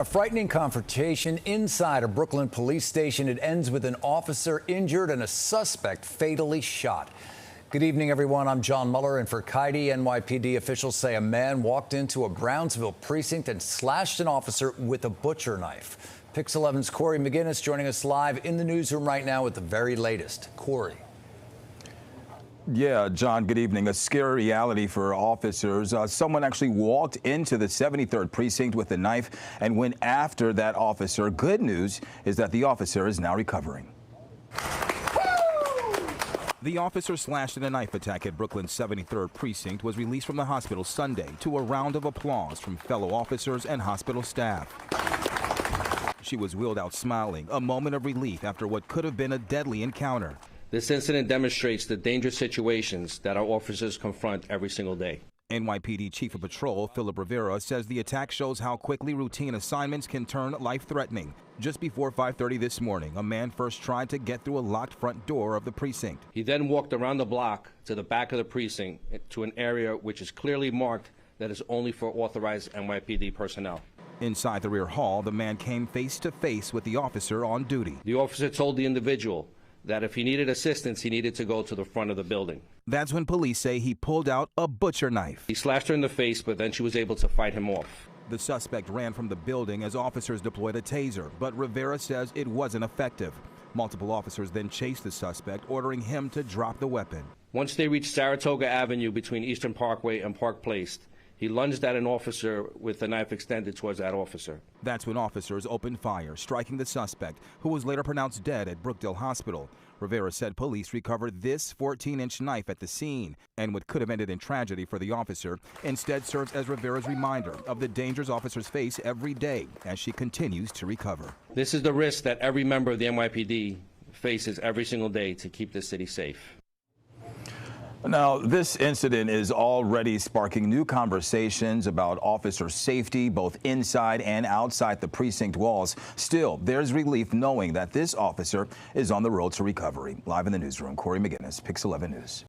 A frightening confrontation inside a Brooklyn police station. It ends with an officer injured and a suspect fatally shot. Good evening, everyone. I'm John Muller, and for Kaidi, NYPD officials say a man walked into a Brownsville precinct and slashed an officer with a butcher knife. Pix 11's Corey McGinnis joining us live in the newsroom right now with the very latest. Corey. Yeah, John, good evening. A scary reality for officers. Someone actually walked into the 73rd precinct with a knife and went after that officer. Good news is that the officer is now recovering. The officer slashed in a knife attack at Brooklyn's 73rd precinct was released from the hospital Sunday to a round of applause from fellow officers and hospital staff. She was wheeled out smiling, a moment of relief after what could have been a deadly encounter. This incident demonstrates the dangerous situations that our officers confront every single day. NYPD Chief of Patrol Philip Rivera says the attack shows how quickly routine assignments can turn life-threatening. Just before 5:30 this morning, a man first tried to get through a locked front door of the precinct. He then walked around the block to the back of the precinct to an area which is clearly marked that is only for authorized NYPD personnel. Inside the rear hall, the man came face to face with the officer on duty. The officer told the individual that if he needed assistance, he needed to go to the front of the building. That's when police say he pulled out a butcher knife. He slashed her in the face, but then she was able to fight him off. The suspect ran from the building as officers deployed a taser, but Rivera says it wasn't effective. Multiple officers then chased the suspect, ordering him to drop the weapon. Once they reached Saratoga Avenue between Eastern Parkway and Park Place, he lunged at an officer with the knife extended towards that officer. That's when officers opened fire, striking the suspect, who was later pronounced dead at Brookdale Hospital. Rivera said police recovered this 14-inch knife at the scene, and what could have ended in tragedy for the officer instead serves as Rivera's reminder of the dangers officers face every day as she continues to recover. This is the risk that every member of the NYPD faces every single day to keep the city safe. Now, this incident is already sparking new conversations about officer safety, both inside and outside the precinct walls. Still, there's relief knowing that this officer is on the road to recovery. Live in the newsroom, Corey McGinnis, Pix 11 News.